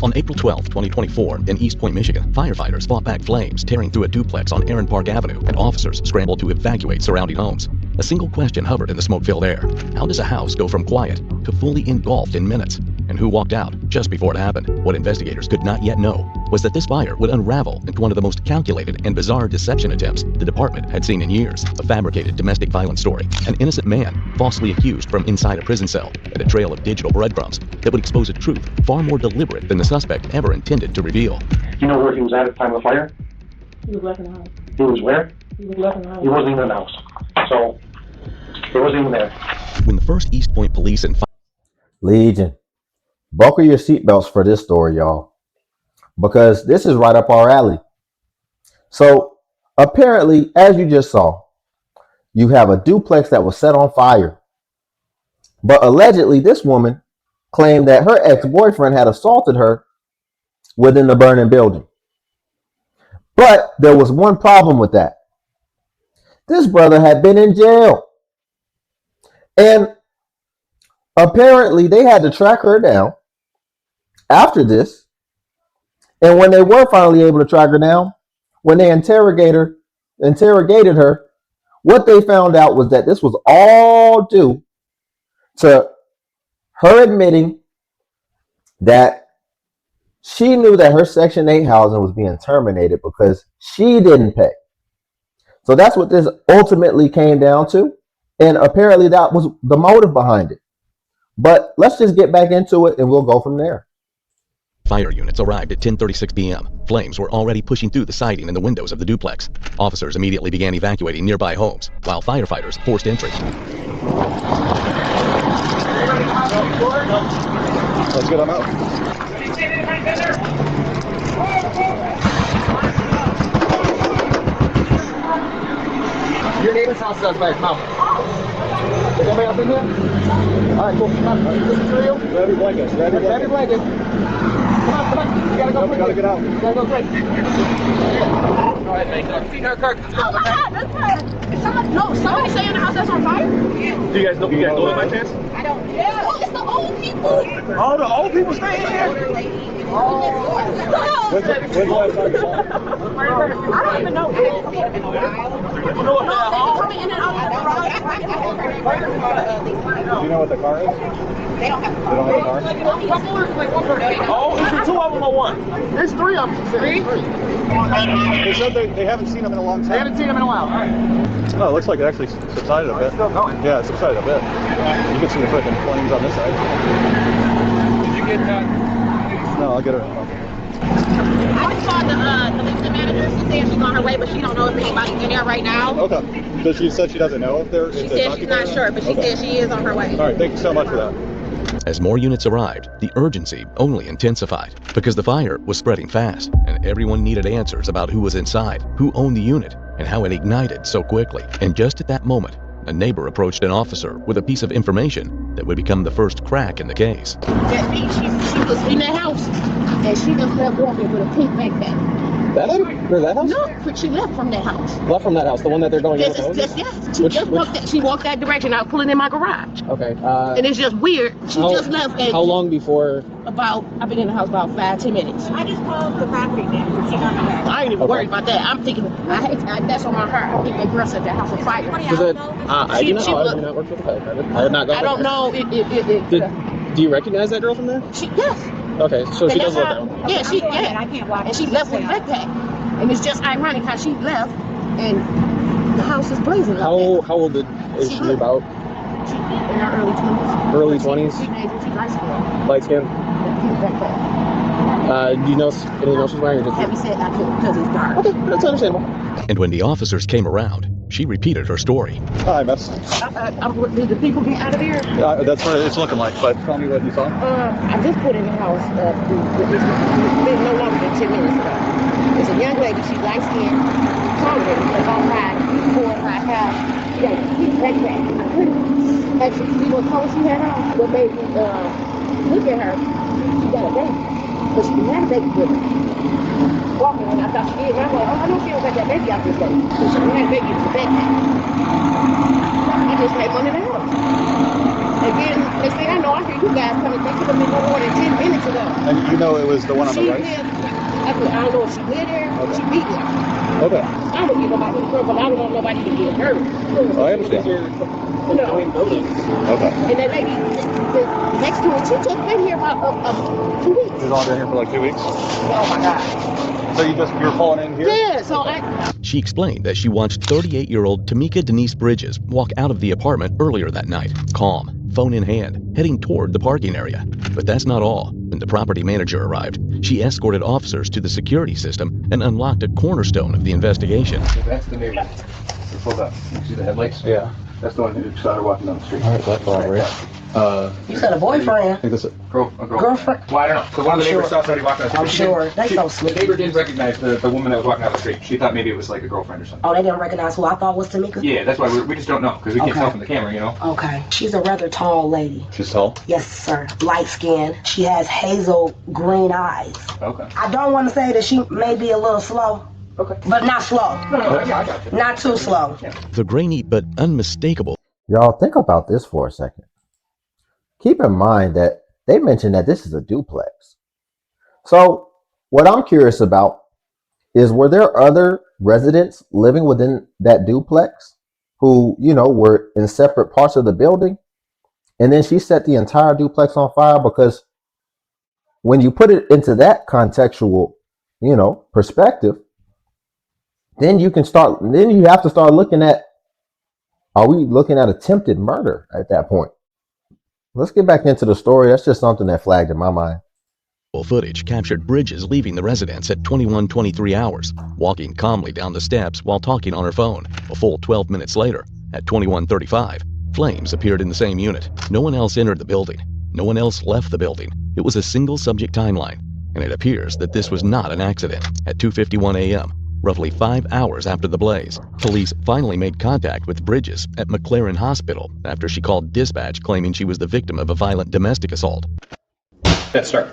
On April 12, 2024, in East Point, Michigan, firefighters fought back flames tearing through a duplex on Aaron Park Avenue, and officers scrambled to evacuate surrounding homes. A single question hovered in the smoke-filled air. How does a house go from quiet to fully engulfed in minutes? And who walked out just before it happened? What investigators could not yet know was that this fire would unravel into one of the most calculated and bizarre deception attempts the department had seen in years. A fabricated domestic violence story, an innocent man falsely accused from inside a prison cell, and a trail of digital breadcrumbs that would expose a truth far more deliberate than the suspect ever intended to reveal. Do you know where he was at the time of the fire? He was left in the house. He was where? He was left in the house. He wasn't even in the house. So, he wasn't even there. When the first East Point police and Legion, buckle your seatbelts for this story, y'all, because this is right up our alley. So, apparently, as you just saw, you have a duplex that was set on fire. But allegedly, this woman claimed that her ex-boyfriend had assaulted her within the burning building. But there was one problem with that. This brother had been in jail. And apparently they had to track her down after this. And when they were finally able to track her down, when they interrogated her, what they found out was that this was all due to her admitting that she knew that her Section 8 housing was being terminated because she didn't pay. So that's what this ultimately came down to. And apparently that was the motive behind it. But let's just get back into it and we'll go from there. fire units arrived at 10:36 p.m. Flames were already pushing through the siding and the windows of the duplex. Officers immediately began evacuating nearby homes, while firefighters forced entry. Let's get them out. Your neighbor's house is outside. Come out. Is anybody up in here? All right, cool. Come on. This is for you. Grab your blankets. Grab your blanket. Come on, come on. You gotta go. We gotta get out. You gotta go quick. Go ahead, mate. Kirk. Oh my God, that's bad. Somebody say in the house that's on fire? Yeah. Do you guys know it by chance? I don't. Yeah. Oh, it's the old people. Oh, the old people stay in here? When's the last time you saw it? I don't even know. Coming in and out of the garage. Do you know what the car is? They don't have a car. They don't have a car? Oh, is there two of them or one? There's three of them. Three? They said they haven't seen them in a long time. They haven't seen them in a while. All right. Oh, it looks like it actually subsided a bit. Still going. Yeah, it subsided a bit. You can see the freaking flames on this side. Did you get that? No, I'll get her. I just called the Lincoln manager. She said she's on her way, but she don't know if anybody's in there right now. Okay. So she said she doesn't know if they're. She said she's not sure, but she said she is on her way. All right, thank you so much for that. As more units arrived, the urgency only intensified because the fire was spreading fast and everyone needed answers about who was inside, who owned the unit, and how it ignited so quickly. And just at that moment, a neighbor approached an officer with a piece of information that would become the first crack in the case. She was in that house, and she just left walking with a pink backpack. That house? No, she left from that house. Left from that house, the one that they're going in. Yes. She walked that direction. I was pulling in my garage. Okay. And it's just weird. She just left. And how long before? I've been in the house about 5-10 minutes. I just called the property manager. She's on her way. I ain't even worried about that. I'm thinking, that's on my heart. I think that girl set that house on fire. I do not work for the fire department. I have not gone. I don't know. Do you recognize that girl from there? Yes. Okay, so she does live there. Yeah, I can't watch. And she left with a backpack. And it's just ironic how she left and the house is blazing. How old is she about? She's in her early 20s. Early 20s? She's light skin. Light skin? Do you know anything else she's wearing? Heavy set, I couldn't because it's dark. Okay, that's understandable. And when the officers came around, she repeated her story. Hi, miss. Did the people get out of there? That's what it's looking like, but tell me what you saw. I just put in the house. It's no longer than 10 minutes ago. There's a young lady, she's light skinned, taller than me, about 4 or 5 pounds. She got a big backpack. I couldn't actually see what color she had on, but made me look at her. She got a baby. But she had a baby with her. Walking when I thought she did. And I'm like, oh, I know she don't got that baby out this day. So she had a baby in the backpack. I just made money in the house. And then, next thing I know, I hear you guys coming. They could have been no more than 10 minutes ago. And you know it was the one on the She right? lived, I don't know if she lived there, or she beat there. Okay. I don't get nobody in trouble, but I don't want nobody to get hurt. I understand. You know. Okay. And that lady next to her, she just been here about 2 weeks. She's only been here for like 2 weeks? Oh my God. So you're calling in here? Yeah, so She explained that she watched 38-year-old Tamika Denise Bridges walk out of the apartment earlier that night, calm, phone in hand, heading toward the parking area. But that's not all. When the property manager arrived, she escorted officers to the security system and unlocked a cornerstone of the investigation. That's the neighbor. Hold up. You see the headlights? Yeah. That's the one who started walking down the street. All right, that's all right. you said a boyfriend. I think this is Girlfriend? Well, I don't know. Because one of the neighbors Sure. saw somebody walking down the street. I'm sure. They so The sweet. neighbor didn't recognize the woman that was walking down the street. She thought maybe it was like a girlfriend or something. Oh, they didn't recognize who I thought was Tamika? Yeah, that's why we just don't know. Because we can't Okay. tell from the camera, you know? Okay. She's a rather tall lady. she's tall. Yes, sir. Light skin. She has hazel green eyes. Okay. I don't want to say that she may be a little slow. Okay. But not slow. No, I got you. Not too slow. The grainy but unmistakable Y'all think about this for a second. Keep in mind that they mentioned that this is a duplex. So what I'm curious about is, were there other residents living within that duplex who, were in separate parts of the building? And then she set the entire duplex on fire? Because when you put it into that contextual, perspective, then you have to start looking at, are we looking at attempted murder at that point? Let's get back into the story. That's just something that flagged in my mind. footage captured Bridges leaving the residence at 21:23 hours, walking calmly down the steps while talking on her phone. A full 12 minutes later, at 21:35, flames appeared in the same unit. No one else entered the building. No one else left the building. It was a single subject timeline, and it appears that this was not an accident. At 2:51 a.m., roughly 5 hours after the blaze, police finally made contact with Bridges at McLaren Hospital after she called dispatch claiming she was the victim of a violent domestic assault. Let's start.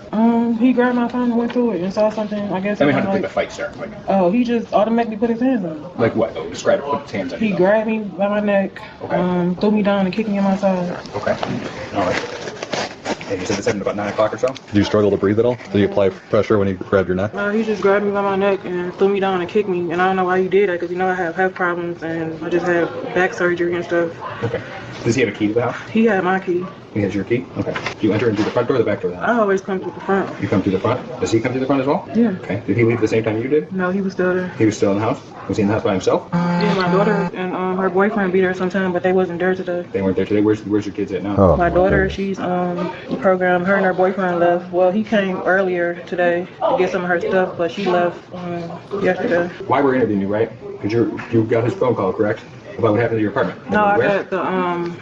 He grabbed my phone and went through it and saw something, I guess. Tell me how I'm did the like, fight start? Like, oh, he just automatically put his hands on me. like what? Oh, describe it. Put his hands on He you. grabbed me by my neck, Okay. threw me down and kicked me in my side. Okay. All right. And you said this happened about 9 o'clock or so? Do you struggle to breathe at all? Do you apply pressure when you grab your neck? He just grabbed me by my neck and threw me down and kicked me. And I don't know why he did that, because I have health problems and I just had back surgery and stuff. Okay. Does he have a key to the house? He had my key. He has your key? Okay. Do you enter in through the front door or the back door of the house? I always come through the front. You come through the front? Does he come through the front as well? Yeah. Okay. Did he leave at the same time you did? No, he was still there. He was still in the house? Was he in the house by himself? Yeah, my daughter and her boyfriend be there sometime, but they wasn't there today. They weren't there today? Where's your kids at now? Oh, My daughter, goodness. she's programmed. Her and her boyfriend left. Well, he came earlier today to get some of her stuff, but she left yesterday. Why we're interviewing you, right? Because you got his phone call, correct? About what happened to your apartment? No, I Where? got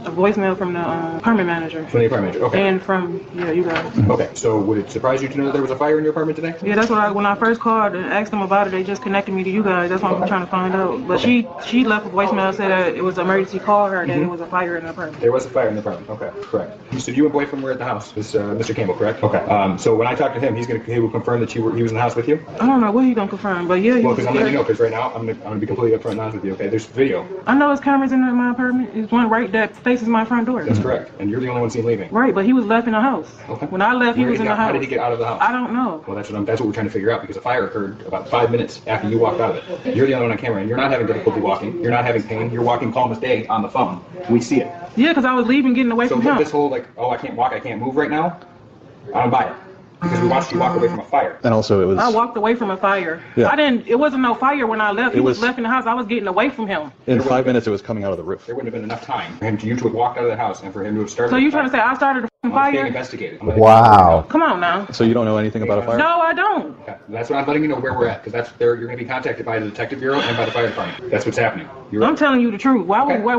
a voicemail from the apartment manager. From the apartment manager, okay. And from, you guys. Okay, so would it surprise you to know that there was a fire in your apartment today? Yeah, that's what when I first called and asked them about it, they just connected me to you guys. That's what I'm trying to find out. But she left a voicemail, said that it was an emergency call her, that it was a fire in the apartment. There was a fire in the apartment, okay, correct. So you and boyfriend were at the house, this Mr. Campbell, correct? Okay. So when I talked to him, he will confirm that he was in the house with you? I don't know what he's gonna confirm, but yeah. Well, because I'm letting you know, because right now, I'm gonna be completely upfront and honest with you, okay? There's video. I know his cameras in my apartment. There's one right that faces my front door. That's correct. And you're the only one seen leaving. Right, but he was left in the house. Okay. When I left, he was in the house. How did he get out of the house? I don't know. Well, that's what we're trying to figure out, because a fire occurred about 5 minutes after you walked out of it. You're the only one on camera, and you're not having difficulty walking. You're not having pain. You're walking calm as day on the phone. We see it. Yeah, because I was leaving, getting away So from him. this whole I can't walk, I can't move right now, I don't buy it. Because we watched you walk away from a fire. And also it was... I walked away from a fire. Yeah. It wasn't no fire when I left. He was left in the house. I was getting away from him. In 5 minutes it was coming out of the roof. There wouldn't have been enough time for you to have walked out of the house and for him to have started. So you trying to say I started a being fire? investigated. Wow. Come on now. So you don't know anything about a fire? No, I don't. Okay. That's what I'm letting you know where we're at, because you're going to be contacted by the detective bureau and by the fire department. That's what's happening. I'm telling you the truth. Why would Okay. I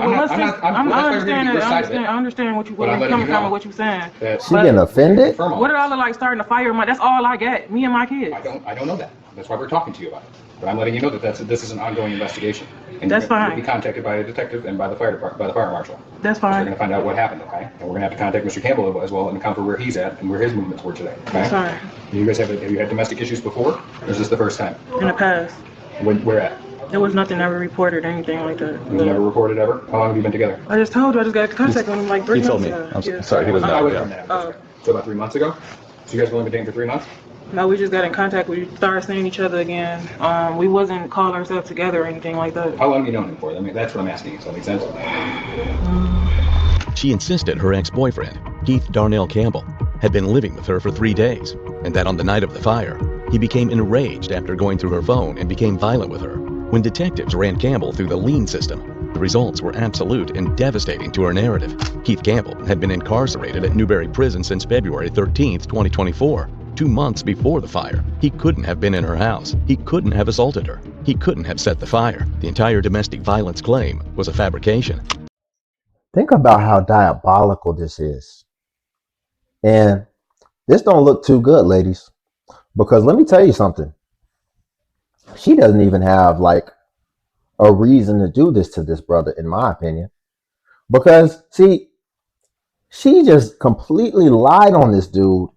understand what you're coming from and what you're saying. She getting offended? What did I look like starting a fire? That's all I got. Me and my kids. I don't know that. That's why we're talking to you about it. But I'm letting you know that this is an ongoing investigation. And That's you'll fine. be contacted by a detective and by the fire department, by the fire marshal. That's So we're fine. going to find out what happened, okay? And we're going to have to contact Mr. Campbell as well and account for where he's at and where his movements were today. Okay? That's fine. You guys have you had domestic issues before, or is this the first time? In the past, Where at? there was nothing ever reported or anything like that. You never reported ever? How long have you been together? I just told you I just got in contact with him like 3 He told months me. ago. I'm Yeah. sorry, he doesn't I know. was Yeah. from that. So about 3 months ago? So you guys have only been dating for 3 months? No, we just got in contact. We started seeing each other again. We wasn't calling ourselves together or anything like that. How long have you known him for? I mean, that's what I'm asking. Does that make sense? She insisted her ex-boyfriend, Keith Darnell Campbell, had been living with her for 3 days, and that on the night of the fire, he became enraged after going through her phone and became violent with her. When detectives ran Campbell through the lean system, the results were absolute and devastating to her narrative. Keith Campbell had been incarcerated at Newberry Prison since February 13th, 2024. 2 months before the fire, he couldn't have been in her house. He couldn't have assaulted her. He couldn't have set the fire. The entire domestic violence claim was a fabrication. Think about how diabolical this is. And this don't look too good, ladies. Because let me tell you something. She doesn't even have like a reason to do this to this brother, in my opinion. Because, see, she just completely lied on this dude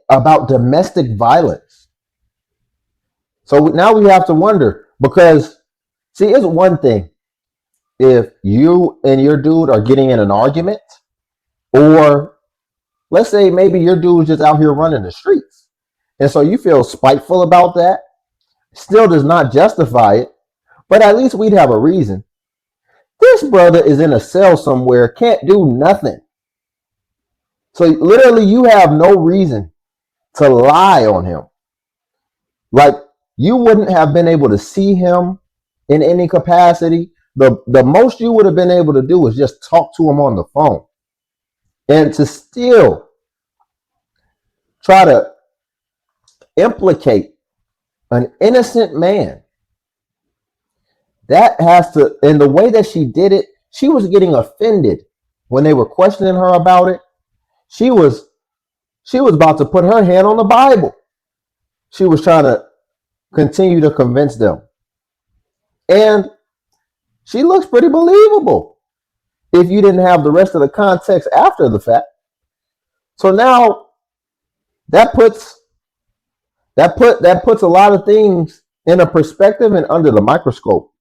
about domestic violence. So now we have to wonder, because, see, it's one thing if you and your dude are getting in an argument, or let's say maybe your dude's just out here running the streets, and so you feel spiteful about that. Still does not justify it, but at least we'd have a reason. This brother is in a cell somewhere, can't do nothing. So literally you have no reason to lie on him. Like, you wouldn't have been able to see him in any capacity. The most you would have been able to do is just talk to him on the phone. And to still try to implicate an innocent man, that has to, and the way that she did it, she was getting offended when they were questioning her about it. She was about to put her hand on the Bible. She was trying to continue to convince them. And she looks pretty believable if you didn't have the rest of the context after the fact. So now that puts a lot of things in a perspective and under the microscope.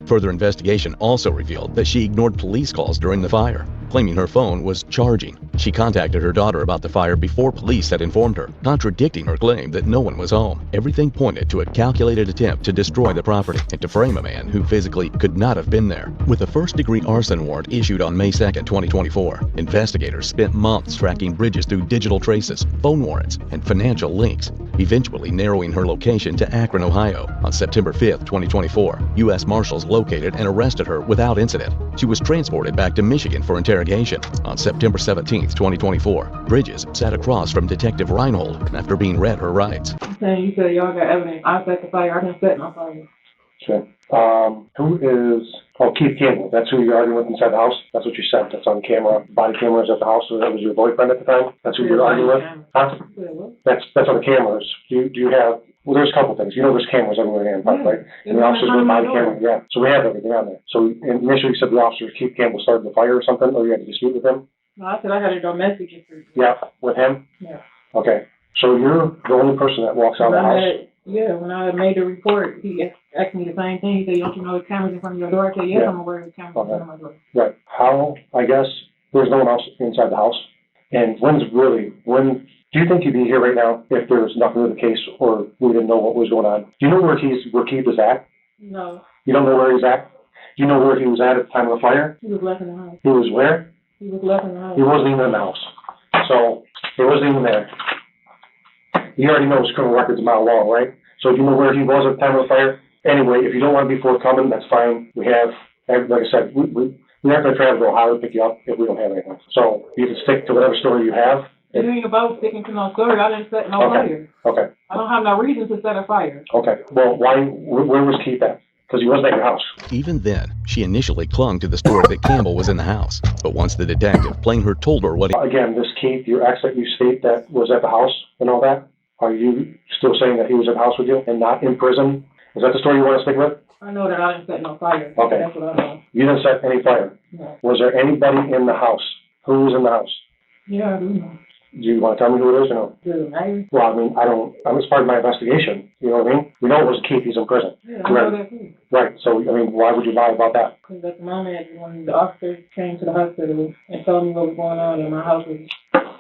Further investigation also revealed that she ignored police calls during the fire, claiming her phone was charging. She contacted her daughter about the fire before police had informed her, contradicting her claim that no one was home. Everything pointed to a calculated attempt to destroy the property and to frame a man who physically could not have been there. With a first-degree arson warrant issued on May 2nd, 2024, investigators spent months tracking Bridges through digital traces, phone warrants, and financial links, eventually narrowing her location to Akron, Ohio. On September 5th, 2024, U.S. Marshals located and arrested her without incident. She was transported back to Michigan for interrogation. On September 17th, 2024, Bridges sat across from Detective Reinhold after being read her rights. You said y'all got evidence. I set the fire. I didn't set no fire. Sure. Who is, Keith Campbell. That's who you're arguing with inside the house? That's what you said. That's on camera. Body cameras at the house. So that was your boyfriend at the time? That's who you're arguing with? Huh? That's on the cameras. Do you have, well, there's a couple things. You know there's cameras everywhere in the park, right? And the officers with body camera, yeah. So we have everything on there. So initially you said the officer, Keith Campbell, started the fire or something, or you had a dispute with him? No, I said I had a domestic issue. Yeah, with him? Yeah. Okay. So you're the only person that walks out of the house? When I made the report, he asked me the same thing. He said, don't you know there's cameras in front of your door? I said, yes, I'm aware of the cameras in front of my door. Right. How, I guess, there's no one else inside the house. And when do you think you'd be here right now if there was nothing to the case or we didn't know what was going on? Do you know where Keith is at? No. You don't know where he's at? Do you know where he was at the time of the fire? He was left in the house. He was where? He was left in the house. He wasn't even in the house. So, he wasn't even there. You already know his criminal record's a mile long, right? So do you know where he was at the time of the fire? Anyway, if you don't want to be forthcoming, that's fine. We have, like I said, we're not going to travel to Ohio to pick you up if we don't have anything. So you can stick to whatever story you have. It ain't about sticking to no story. I didn't set no fire. Okay. I don't have no reason to set a fire. Okay. Well, where was Keith at? Because he wasn't at your house. Even then, she initially clung to the story that Campbell was in the house. But once the detective playing her told her what he... Again, this Keith, your ex that you state that was at the house and all that, Are you still saying that he was in the house with you and not in prison? Is that the story you want to stick with? I know that I didn't set no fire. Okay. That's what I know. You didn't set any fire. No. Was there anybody in the house? Who was in the house? Yeah, I do know. Do you want to tell me who it is or no? Does it matter? Well, I mean, it's part of my investigation. You know what I mean? We know it was Keith. He's in prison. Yeah, I know that too. Right. So, I mean, why would you lie about that? Because at the moment, when the officers came to the hospital and told me what was going on and my house was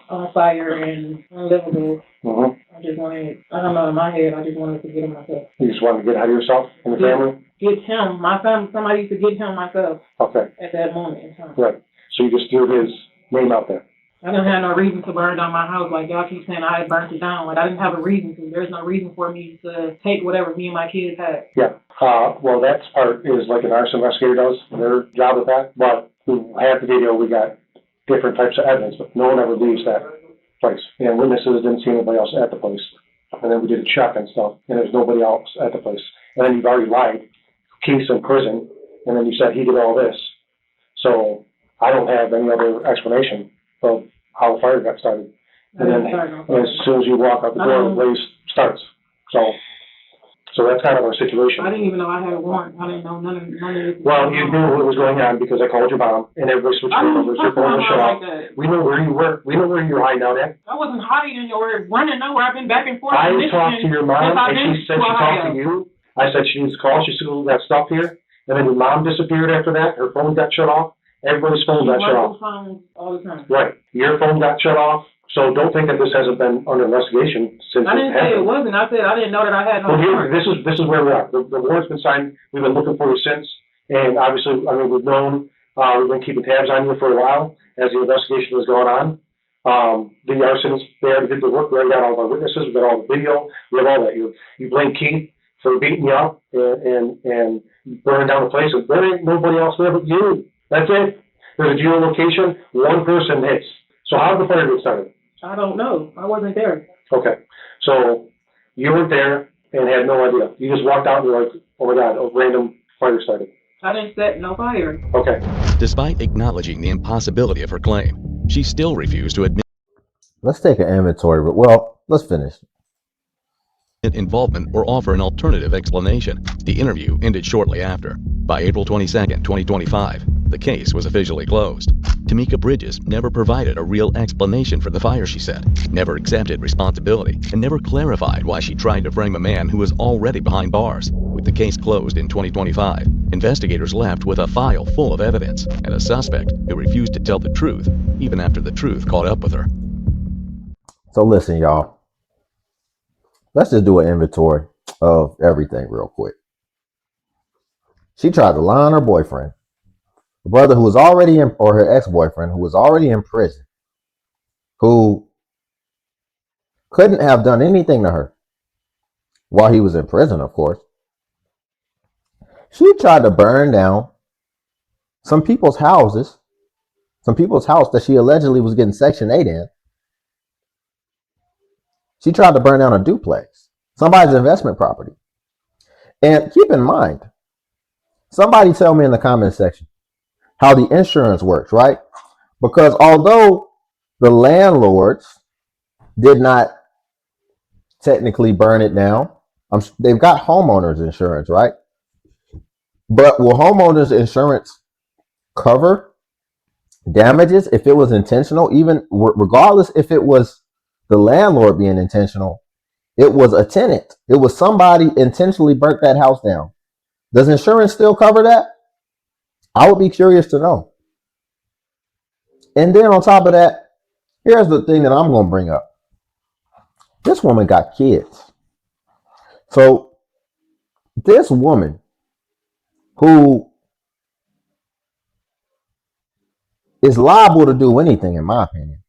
on fire and unlivable, Mm-hmm. I just wanted, I don't know, in my head, I just wanted to get him myself. You just wanted to get ahead of yourself and the family? Get him, my family, somebody to get him myself. Okay. At that moment in time. Right. So you just threw his name out there. I didn't have no reason to burn down my house like y'all keep saying I had burnt it down. Like I didn't have a reason to. There's no reason for me to take whatever me and my kids had. Yeah. Well, that part is like an arson investigator does, their job with that. But we had the video, we got different types of evidence, but no one ever leaves that place. And witnesses didn't see anybody else at the place. And then we did a check and stuff, and there's nobody else at the place. And then you've already lied. Keith's in prison, and then you said he did all this. So I don't have any other explanation of how the fire got started. And then as soon as you walk out the door, the blaze starts. So that's kind of our situation. I didn't even know I had a warrant. I didn't know none of this. Well, you knew what was going on because I called your mom, and everybody switched their numbers. Your phone was shut off. We know where you were. We know where you were hiding out at. I wasn't hiding or running nowhere. I've been back and forth. I talked to your mom, and she said she talked to you. I said she needs to call. She said, "We got stuff here." And then your mom disappeared after that. Her phone got shut off. Everybody's phone got shut off. All the time. Right. Your phone got shut off. So don't think that this hasn't been under investigation since I didn't it happened. say it wasn't. I said I didn't know that I had no warrant. This is where we are. The warrant's been signed. We've been looking for you since. And obviously, I mean, we've known, we've been keeping tabs on you for a while as the investigation has gone on. The arsonists, they already did the work. We already got all of our witnesses. We got all the video. We have all that. You blame Keith for beating you up and burning down the place. And there ain't nobody else there but you. That's it. There's a geolocation. One person hits. So how did the fire get started? I don't know. I wasn't there. Okay. So you weren't there and had no idea. You just walked out and were like, oh my God, a random fire started. I didn't set no fire. Okay. Despite acknowledging the impossibility of her claim, she still refused to admit Let's take an inventory, but well, let's finish. involvement or offer an alternative explanation. The interview ended shortly after. By April 22nd, 2025, the case was officially closed. Tamika Bridges never provided a real explanation for the fire, she said, never accepted responsibility, and never clarified why she tried to frame a man who was already behind bars. With the case closed in 2025, investigators left with a file full of evidence and a suspect who refused to tell the truth, even after the truth caught up with her. So listen, y'all. Let's just do an inventory of everything real quick. She tried to lie on her boyfriend, the brother who was already in, or her ex-boyfriend who was already in prison, who couldn't have done anything to her while he was in prison, of course. She tried to burn down some people's houses, some people's house that she allegedly was getting Section 8 in. She tried to burn down a duplex, somebody's investment property. And keep in mind, somebody tell me in the comment section how the insurance works, right? Because although the landlords did not technically burn it down, they've got homeowners insurance, right? But will homeowners insurance cover damages if it was intentional, even regardless if it was the landlord being intentional? It was a tenant. It was somebody intentionally burnt that house down. Does insurance still cover that? I would be curious to know. And then on top of that, here's the thing that I'm going to bring up. This woman got kids. So this woman who is liable to do anything, in my opinion,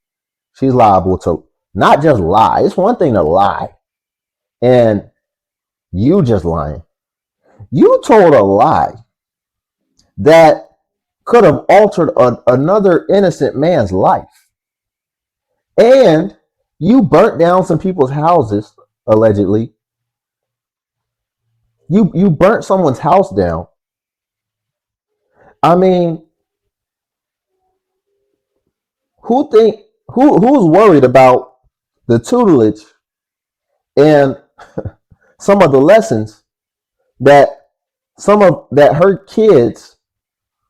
she's liable to not just lie. It's one thing to lie and you just lying. You told a lie that could have altered another innocent man's life. And you burnt down some people's houses, allegedly. You burnt someone's house down. I mean, who's worried about the tutelage and some of the lessons that her kids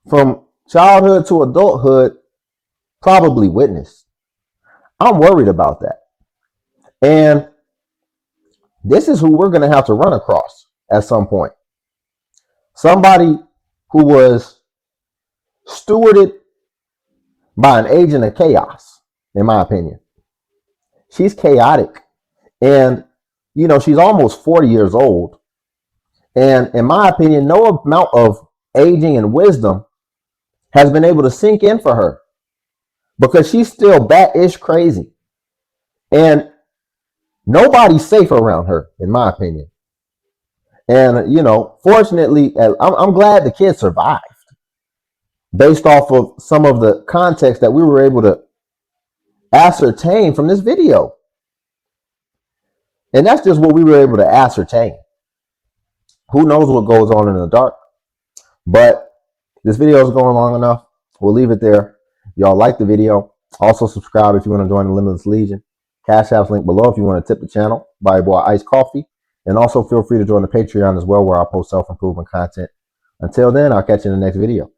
from childhood to adulthood probably witnessed. I'm worried about that. And this is who we're going to have to run across at some point. Somebody who was stewarded by an agent of chaos, in my opinion. She's chaotic. And, she's almost 40 years old. And in my opinion, no amount of aging and wisdom has been able to sink in for her because she's still bat-ish crazy. And nobody's safe around her, in my opinion. And, fortunately, I'm glad the kid survived based off of some of the context that we were able to ascertain from this video. And that's just what we were able to ascertain. Who knows what goes on in the dark? But this video is going long enough. We'll leave it there. Y'all like the video. Also subscribe if you want to join the Limitless Legion. Cash App's link below if you want to tip the channel. Buy your boy iced coffee. And also feel free to join the Patreon as well, where I post self-improvement content. Until then, I'll catch you in the next video.